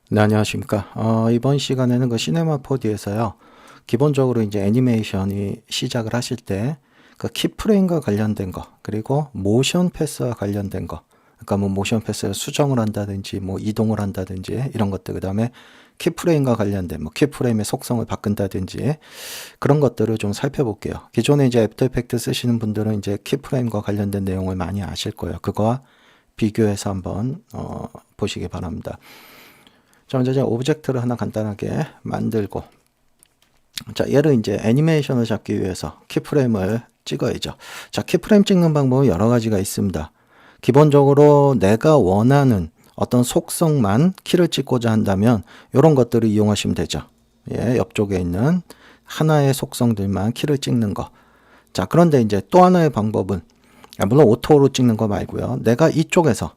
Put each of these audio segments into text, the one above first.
네, 안녕하십니까. 이번 시간에는 그 시네마 4D에서요. 기본적으로 이제 애니메이션이 시작을 하실 때 그 키프레임과 관련된 거, 그리고 모션 패스와 관련된 거. 그러니까 뭐 모션 패스를 수정을 한다든지 뭐 이동을 한다든지 이런 것들. 그다음에 키프레임과 관련된 뭐 키프레임의 속성을 바꾼다든지 그런 것들을 좀 살펴볼게요. 기존에 이제 애프터 이펙트 쓰시는 분들은 이제 키프레임과 관련된 내용을 많이 아실 거예요. 그거와 비교해서 한번 보시기 바랍니다. 자, 먼저 제가 오브젝트를 하나 간단하게 만들고, 자, 얘를 이제 애니메이션을 잡기 위해서 키프레임을 찍어야죠. 자, 키프레임 찍는 방법은 여러 가지가 있습니다. 기본적으로 내가 원하는 어떤 속성만 키를 찍고자 한다면 이런 것들을 이용하시면 되죠. 예, 옆쪽에 있는 하나의 속성들만 키를 찍는 거. 자, 그런데 이제 또 하나의 방법은, 물론 오토로 찍는 거 말고요. 내가 이쪽에서,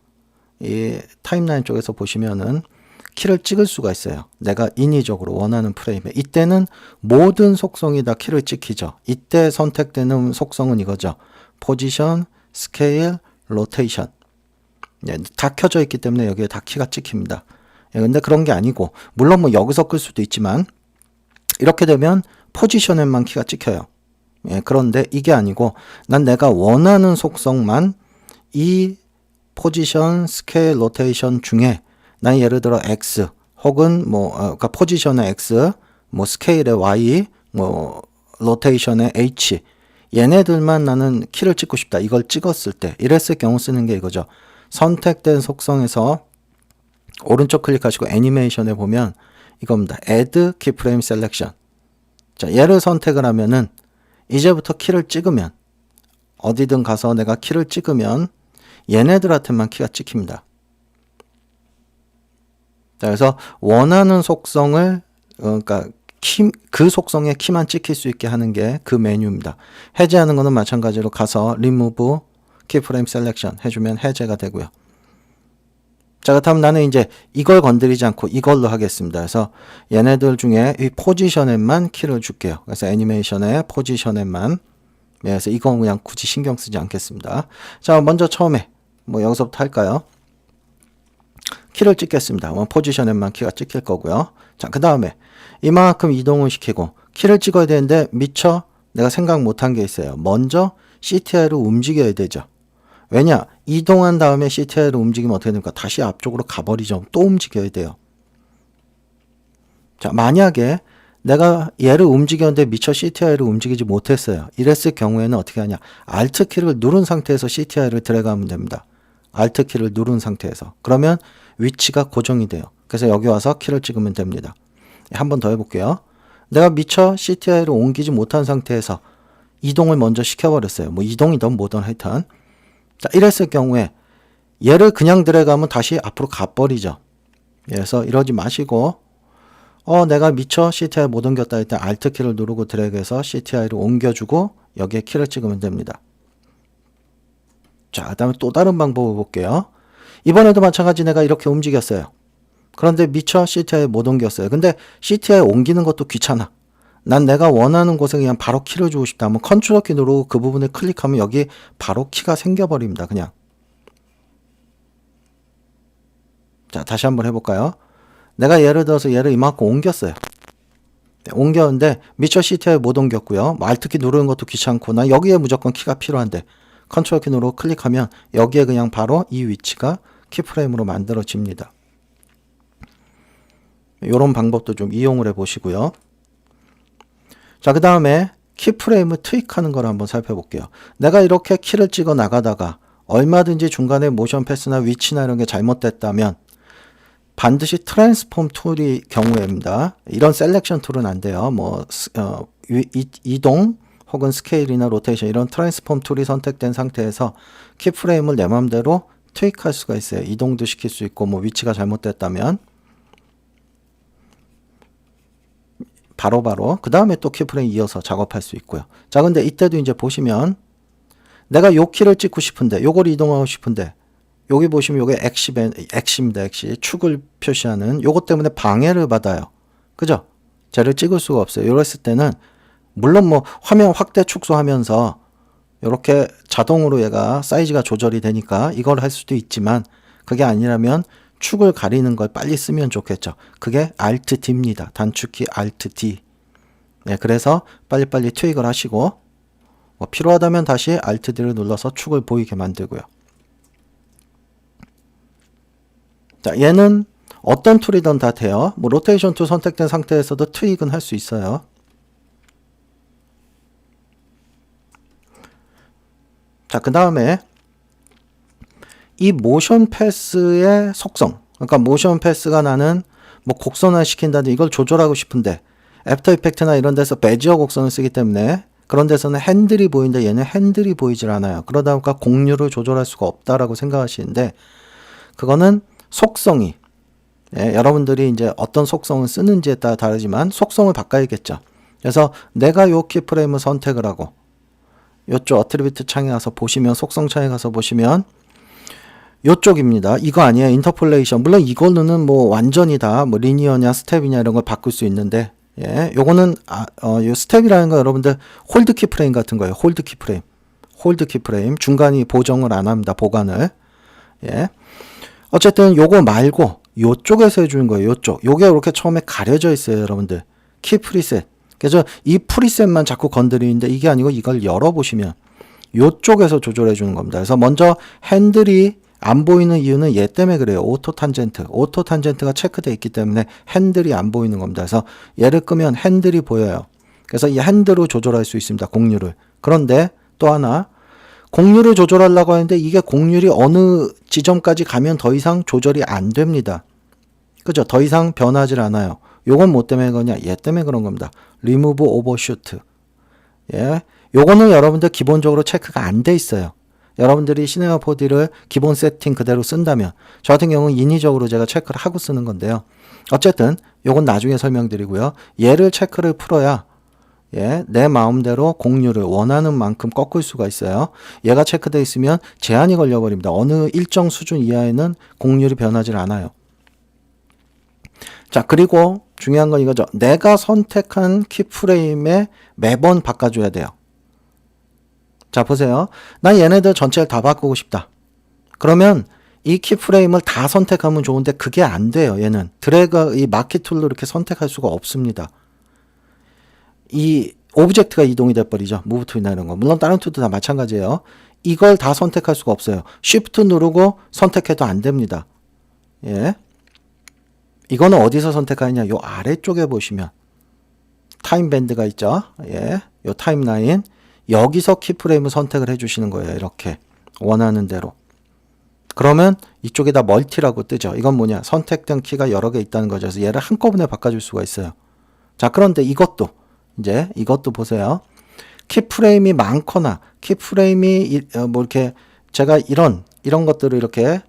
이 타임라인 쪽에서 보시면은 키를 찍을 수가 있어요. 내가 인위적으로 원하는 프레임에. 이때는 모든 속성이 다 키를 찍히죠. 이때 선택되는 속성은 이거죠. 포지션, 스케일, 로테이션. 예, 다 켜져 있기 때문에 여기에 다 키가 찍힙니다. 예, 근데 그런 게 아니고, 물론 뭐 여기서 끌 수도 있지만, 이렇게 되면 포지션에만 키가 찍혀요. 예, 그런데 이게 아니고, 난 내가 원하는 속성만 이 포지션, 스케일, 로테이션 중에 난 예를 들어 X 혹은 뭐 그러니까 포지션의 X, 뭐 스케일의 Y, 뭐 로테이션의 H 얘네들만 나는 키를 찍고 싶다. 이걸 찍었을 때 이랬을 경우 쓰는 게 이거죠. 선택된 속성에서 오른쪽 클릭하시고 애니메이션에 보면 이겁니다. Add Keyframe Selection. 자, 얘를 선택을 하면은 이제부터 키를 찍으면 어디든 가서 내가 키를 찍으면 얘네들한테만 키가 찍힙니다. 자, 그래서 원하는 속성을 그러니까 그 속성에 키만 찍힐 수 있게 하는 게 그 메뉴입니다. 해제하는 거는 마찬가지로 가서 Remove Keyframe Selection 해주면 해제가 되고요. 자, 그렇다면 나는 이제 이걸 건드리지 않고 이걸로 하겠습니다. 그래서 얘네들 중에 이 포지션에만 키를 줄게요. 그래서 애니메이션의 포지션에만. 그래서 이건 그냥 굳이 신경 쓰지 않겠습니다. 자, 먼저 처음에 뭐 여기서부터 할까요? 키를 찍겠습니다. 포지션에만 키가 찍힐 거고요. 자, 그 다음에 이만큼 이동을 시키고 키를 찍어야 되는데 미처 내가 생각 못한 게 있어요. 먼저 CTR로 움직여야 되죠. 왜냐? 이동한 다음에 CTR로 움직이면 어떻게 됩니까? 다시 앞쪽으로 가버리죠. 또 움직여야 돼요. 자, 만약에 내가 얘를 움직였는데 미처 CTR로 움직이지 못했어요. 이랬을 경우에는 어떻게 하냐? Alt 키를 누른 상태에서 CTR을 드래그하면 됩니다. Alt 키를 누른 상태에서. 그러면 위치가 고정이 돼요. 그래서 여기 와서 키를 찍으면 됩니다. 한 번 더 해볼게요. 내가 미처 CTR로 옮기지 못한 상태에서 이동을 먼저 시켜버렸어요. 뭐 이동이든 뭐든 하여튼. 자, 이랬을 경우에 얘를 그냥 드래그하면 다시 앞으로 가버리죠. 그래서 이러지 마시고 내가 미처 CTR 못 옮겼다 할 때 Alt 키를 누르고 드래그해서 CTR로 옮겨주고 여기에 키를 찍으면 됩니다. 자, 그 다음에 또 다른 방법을 볼게요. 이번에도 마찬가지 내가 이렇게 움직였어요. 그런데 미처 CTR에 못 옮겼어요. 근데 CTR에 옮기는 것도 귀찮아. 난 내가 원하는 곳에 그냥 바로 키를 주고 싶다 하면 컨트롤 키 누르고 그 부분을 클릭하면 여기 바로 키가 생겨버립니다. 그냥. 자, 다시 한번 해볼까요? 내가 예를 들어서 얘를 이만큼 옮겼어요. 네, 옮겼는데 미처 CTR에 못 옮겼고요. Alt 키 누르는 것도 귀찮고 나 여기에 무조건 키가 필요한데 컨트롤 키 누르고 클릭하면 여기에 그냥 바로 이 위치가 키프레임으로 만들어집니다. 이런 방법도 좀 이용을 해 보시고요. 자, 그 다음에 키프레임을 트윅하는 걸 한번 살펴볼게요. 내가 이렇게 키를 찍어 나가다가 얼마든지 중간에 모션 패스나 위치나 이런 게 잘못됐다면 반드시 트랜스폼 툴이 경우입니다. 이런 셀렉션 툴은 안 돼요. 뭐 이동 혹은 스케일이나 로테이션 이런 트랜스폼 툴이 선택된 상태에서 키프레임을 내 맘대로 트윅할 수가 있어요. 이동도 시킬 수 있고 뭐 위치가 잘못됐다면 바로바로 그 다음에 또 키프레임 이어서 작업할 수 있고요. 자, 근데 이때도 이제 보시면 내가 요 키를 찍고 싶은데 요걸 이동하고 싶은데 여기 보시면 요게 엑시입니다. 엑시 축을 표시하는 요것 때문에 방해를 받아요. 그죠? 쟤를 찍을 수가 없어요. 이랬을 때는 물론 뭐 화면 확대 축소하면서 이렇게 자동으로 얘가 사이즈가 조절이 되니까 이걸 할 수도 있지만 그게 아니라면 축을 가리는 걸 빨리 쓰면 좋겠죠. 그게 Alt D입니다. 단축키 Alt D. 네, 그래서 빨리빨리 트윅을 하시고 뭐 필요하다면 다시 Alt D를 눌러서 축을 보이게 만들고요. 자, 얘는 어떤 툴이든 다 돼요. 뭐 로테이션 툴 선택된 상태에서도 트윅은 할 수 있어요. 자, 그 다음에 이 모션 패스의 속성, 그러니까 모션 패스가 나는 뭐 곡선화 시킨다든지 이걸 조절하고 싶은데 애프터 이펙트나 이런 데서 베지어 곡선을 쓰기 때문에 그런 데서는 핸들이 보이는데 얘는 핸들이 보이질 않아요. 그러다 보니까 곡률을 조절할 수가 없다라고 생각하시는데 그거는 속성이 여러분들이 이제 어떤 속성을 쓰는지에 따라 다르지만 속성을 바꿔야겠죠. 그래서 내가 요 키프레임을 선택을 하고 요쪽 어트리뷰트 창에 가서 보시면 속성 창에 가서 보시면 요쪽입니다. 이거 아니에요. 인터폴레이션. 물론 이걸로는 뭐 완전히 다 뭐 리니어냐 스텝이냐 이런 걸 바꿀 수 있는데 요거는 요 스텝이라는 거 여러분들 홀드 키프레임 같은 거예요. 홀드 키프레임. 중간이 보정을 안 합니다. 보관을. 어쨌든 요거 말고 요쪽에서 해주는 거예요. 요쪽. 요게 이렇게 처음에 가려져 있어요. 여러분들. 키 프리셋. 그래서 이 프리셋만 자꾸 건드리는데 이게 아니고 이걸 열어보시면 요쪽에서 조절해 주는 겁니다. 그래서 먼저 핸들이 안 보이는 이유는 얘 때문에 그래요. 오토 탄젠트가 체크되어 있기 때문에 핸들이 안 보이는 겁니다. 그래서 얘를 끄면 핸들이 보여요. 그래서 이 핸들로 조절할 수 있습니다. 곡률을. 그런데 또 하나 곡률을 조절하려고 하는데 이게 곡률이 어느 지점까지 가면 더 이상 조절이 안 됩니다. 그죠? 더 이상 변하질 않아요. 요건 뭐 때문에 그러냐? 얘 때문에 그런 겁니다. Remove Overshoot. 요거는 여러분들 기본적으로 체크가 안 돼 있어요. 여러분들이 시네마 4D를 기본 세팅 그대로 쓴다면 저 같은 경우는 인위적으로 제가 체크를 하고 쓰는 건데요. 어쨌든 요건 나중에 설명드리고요. 얘를 체크를 풀어야 내 마음대로 곡률을 원하는 만큼 꺾을 수가 있어요. 얘가 체크되어 있으면 제한이 걸려버립니다. 어느 일정 수준 이하에는 곡률이 변하지 않아요. 자, 그리고 중요한 건 이거죠. 내가 선택한 키프레임에 매번 바꿔줘야 돼요. 자, 보세요. 나 얘네들 전체를 다 바꾸고 싶다. 그러면 이 키프레임을 다 선택하면 좋은데 그게 안 돼요. 얘는 드래그 이 마키 툴로 이렇게 선택할 수가 없습니다. 이 오브젝트가 이동이 돼버리죠. 무브 툴이나 이런 거. 물론 다른 툴도 다 마찬가지예요. 이걸 다 선택할 수가 없어요. 쉬프트 누르고 선택해도 안 됩니다. 이거는 어디서 선택하느냐? 요 아래쪽에 보시면 타임 밴드가 있죠. 요 타임라인. 여기서 키프레임을 선택을 해주시는 거예요. 이렇게 원하는 대로. 그러면 이쪽에다 멀티라고 뜨죠. 이건 뭐냐? 선택된 키가 여러 개 있다는 거죠. 그래서 얘를 한꺼번에 바꿔줄 수가 있어요. 자, 그런데 이것도 보세요. 키프레임이 많거나 키프레임이 뭐 이렇게 제가 이런 것들을 이렇게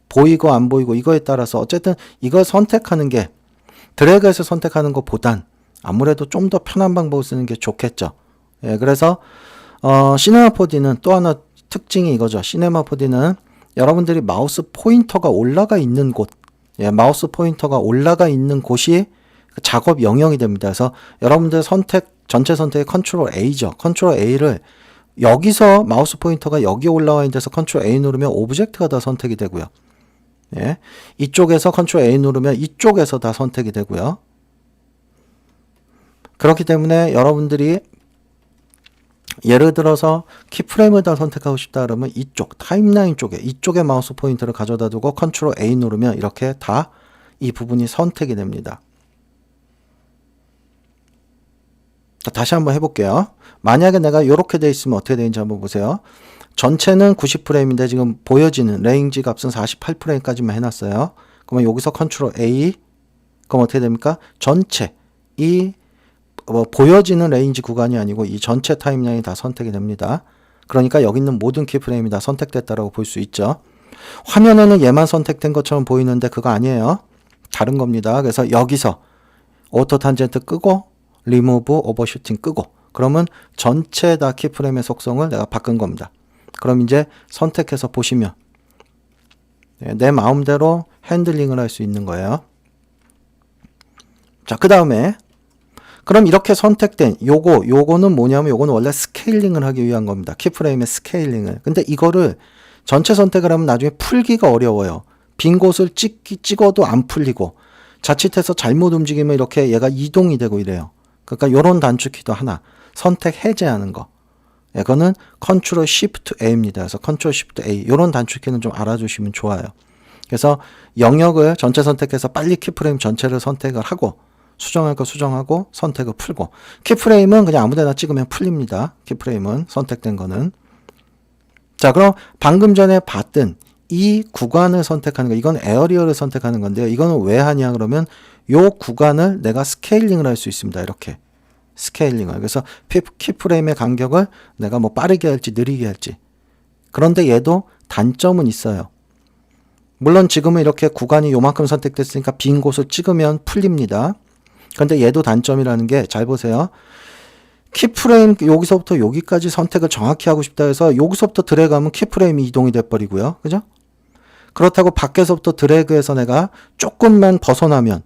보이고 안 보이고 이거에 따라서 어쨌든 이걸 선택하는 게 드래그해서 선택하는 것보단 아무래도 좀 더 편한 방법을 쓰는 게 좋겠죠. 그래서 시네마 4D는 또 하나 특징이 이거죠. 시네마 4D는 여러분들이 마우스 포인터가 올라가 있는 곳, 마우스 포인터가 올라가 있는 곳이 작업 영역이 됩니다. 그래서 여러분들 전체 선택의 컨트롤 A죠. 컨트롤 A를 여기서 마우스 포인터가 여기 올라와 있는 데서 컨트롤 A 누르면 오브젝트가 다 선택이 되고요. 이쪽에서 컨트롤 A 누르면 이쪽에서 다 선택이 되고요. 그렇기 때문에 여러분들이 예를 들어서 키프레임을 다 선택하고 싶다 그러면 이쪽 타임라인 이쪽에 마우스 포인터를 가져다 두고 컨트롤 A 누르면 이렇게 다 이 부분이 선택이 됩니다. 다시 한번 해볼게요. 만약에 내가 이렇게 돼 있으면 어떻게 되는지 한번 보세요. 전체는 90프레임인데 지금 보여지는 레인지 값은 48프레임까지만 해놨어요. 그러면 여기서 컨트롤 A 그럼 어떻게 됩니까? 전체 이 보여지는 레인지 구간이 아니고 이 전체 타임라인이 다 선택이 됩니다. 그러니까 여기 있는 모든 키프레임이 다 선택됐다라고 볼 수 있죠. 화면에는 얘만 선택된 것처럼 보이는데 그거 아니에요. 다른 겁니다. 그래서 여기서 오토 탄젠트 끄고 리무브 오버슈팅 끄고 그러면 전체 다 키프레임의 속성을 내가 바꾼 겁니다. 그럼 이제 선택해서 보시면 내 마음대로 핸들링을 할 수 있는 거예요. 자, 그 다음에 그럼 이렇게 선택된 요거는 뭐냐면 요거는 원래 스케일링을 하기 위한 겁니다. 키프레임의 스케일링을. 근데 이거를 전체 선택을 하면 나중에 풀기가 어려워요. 빈 곳을 찍어도 안 풀리고 자칫해서 잘못 움직이면 이렇게 얘가 이동이 되고 이래요. 그러니까 이런 단축키도 하나. 선택 해제하는 거. 예, 그거는 컨트롤 쉬프트 A입니다. 그래서 컨트롤 쉬프트 A. 이런 단축키는 좀 알아주시면 좋아요. 그래서 영역을 전체 선택해서 빨리 키프레임 전체를 선택을 하고 수정할 거 수정하고 선택을 풀고 키프레임은 그냥 아무데나 찍으면 풀립니다. 키프레임은 선택된 거는. 자, 그럼 방금 전에 봤던 이 구간을 선택하는 거, 이건 에어리어를 선택하는 건데요. 이거는 왜 하냐 그러면 요 구간을 내가 스케일링을 할 수 있습니다. 이렇게 스케일링을. 그래서 키프레임의 간격을 내가 뭐 빠르게 할지 느리게 할지. 그런데 얘도 단점은 있어요. 물론 지금은 이렇게 구간이 요만큼 선택됐으니까 빈 곳을 찍으면 풀립니다. 그런데 얘도 단점이라는 게 잘 보세요. 키프레임 여기서부터 여기까지 선택을 정확히 하고 싶다 해서 여기서부터 드래그하면 키프레임이 이동이 돼버리고요. 그죠? 그렇다고 밖에서부터 드래그해서 내가 조금만 벗어나면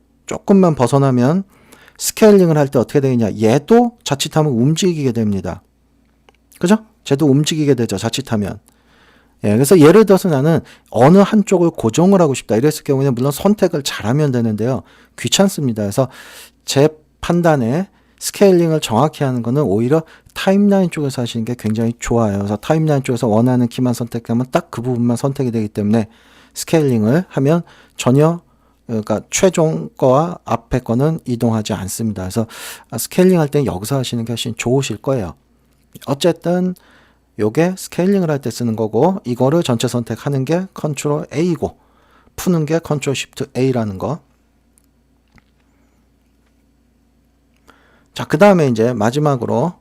스케일링을 할 때 어떻게 되느냐. 얘도 자칫하면 움직이게 됩니다. 그죠? 쟤도 움직이게 되죠. 자칫하면. 예, 그래서 예를 들어서 나는 어느 한쪽을 고정을 하고 싶다. 이랬을 경우에는 물론 선택을 잘하면 되는데요. 귀찮습니다. 그래서 제 판단에 스케일링을 정확히 하는 거는 오히려 타임라인 쪽에서 하시는 게 굉장히 좋아요. 그래서 타임라인 쪽에서 원하는 키만 선택하면 딱 그 부분만 선택이 되기 때문에 스케일링을 하면 전혀 그러니까 최종 거와 앞에 거는 이동하지 않습니다. 그래서 스케일링 할 때는 여기서 하시는 게 훨씬 좋으실 거예요. 어쨌든 요게 스케일링을 할 때 쓰는 거고 이거를 전체 선택하는 게 컨트롤 A고 푸는 게 컨트롤 쉬프트 A라는 거. 자, 그 다음에 이제 마지막으로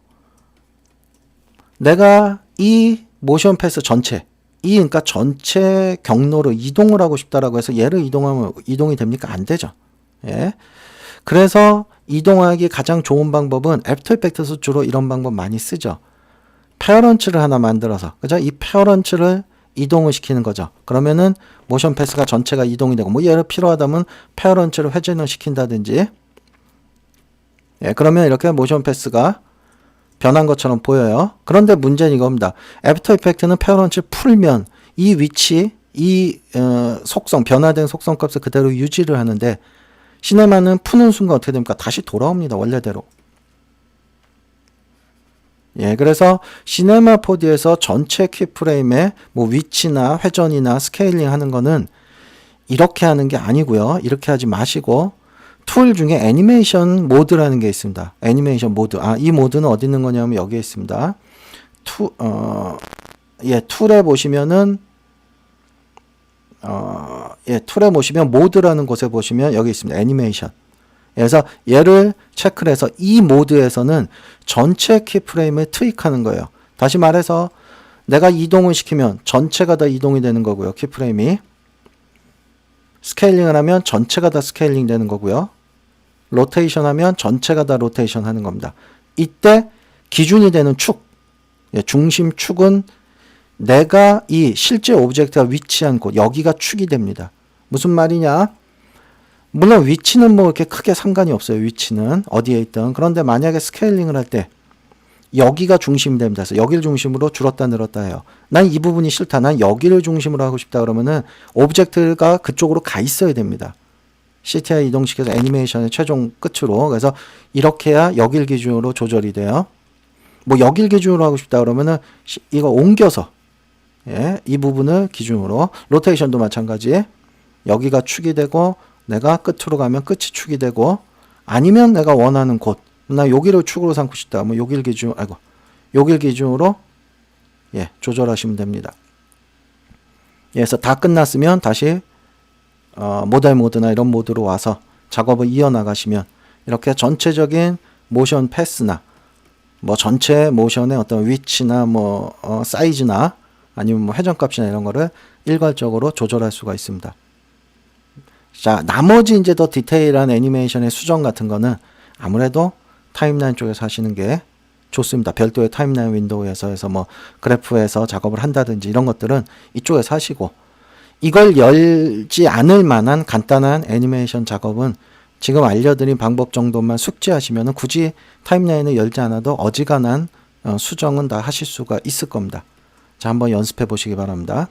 내가 이 모션 패스 전체 그러니까 전체 경로로 이동을 하고 싶다라고 해서 얘를 이동하면 이동이 됩니까? 안 되죠. 예. 그래서 이동하기 가장 좋은 방법은 애프터 이펙트에서 주로 이런 방법 많이 쓰죠. 페어런츠를 하나 만들어서, 그죠? 이 페어런츠를 이동을 시키는 거죠. 그러면은 모션 패스가 전체가 이동이 되고, 뭐 얘를 필요하다면 페어런츠를 회전을 시킨다든지, 예, 그러면 이렇게 모션 패스가 변한 것처럼 보여요. 그런데 문제는 이겁니다. 애프터 이펙트는 페어런츠를 풀면 이 위치, 이 속성, 변화된 속성 값을 그대로 유지를 하는데 시네마는 푸는 순간 어떻게 됩니까? 다시 돌아옵니다. 원래대로. 예, 그래서 시네마 4D에서 전체 키프레임의 뭐 위치나 회전이나 스케일링 하는 거는 이렇게 하는 게 아니고요. 이렇게 하지 마시고 툴 중에 애니메이션 모드라는 게 있습니다. 애니메이션 모드. 이 모드는 어디 있는 거냐면 여기에 있습니다. 툴에 보시면은 툴에 보시면 모드라는 곳에 보시면 여기 있습니다. 애니메이션. 그래서 얘를 체크를 해서 이 모드에서는 전체 키프레임을 트윅하는 거예요. 다시 말해서 내가 이동을 시키면 전체가 다 이동이 되는 거고요. 키프레임이. 스케일링을 하면 전체가 다 스케일링 되는 거고요. 로테이션 하면 전체가 다 로테이션 하는 겁니다. 이때 기준이 되는 축, 중심 축은 내가 이 실제 오브젝트가 위치한 곳, 여기가 축이 됩니다. 무슨 말이냐? 물론 위치는 뭐 이렇게 크게 상관이 없어요. 위치는 어디에 있든. 그런데 만약에 스케일링을 할 때 여기가 중심이 됩니다. 그래서 여기를 중심으로 줄었다 늘었다 해요. 난 이 부분이 싫다. 난 여기를 중심으로 하고 싶다 그러면은 오브젝트가 그쪽으로 가 있어야 됩니다. CTI 이동시켜서 애니메이션의 최종 끝으로. 그래서 이렇게 해야 여길 기준으로 조절이 돼요. 뭐 여길 기준으로 하고 싶다 그러면은 이거 옮겨서 이 부분을 기준으로. 로테이션도 마찬가지. 여기가 축이 되고 내가 끝으로 가면 끝이 축이 되고 아니면 내가 원하는 곳. 나 여기를 축으로 삼고 싶다. 뭐 여길 기준으로 조절하시면 됩니다. 그래서 다 끝났으면 다시 모델 모드나 이런 모드로 와서 작업을 이어나가시면 이렇게 전체적인 모션 패스나 뭐 전체 모션의 어떤 위치나 뭐 사이즈나 아니면 뭐 회전값이나 이런 거를 일괄적으로 조절할 수가 있습니다. 자, 나머지 이제 더 디테일한 애니메이션의 수정 같은 거는 아무래도 타임라인 쪽에서 하시는 게 좋습니다. 별도의 타임라인 윈도우에서 해서 뭐 그래프에서 작업을 한다든지 이런 것들은 이쪽에서 하시고, 이걸 열지 않을 만한 간단한 애니메이션 작업은 지금 알려드린 방법 정도만 숙지하시면 굳이 타임라인을 열지 않아도 어지간한 수정은 다 하실 수가 있을 겁니다. 자, 한번 연습해 보시기 바랍니다.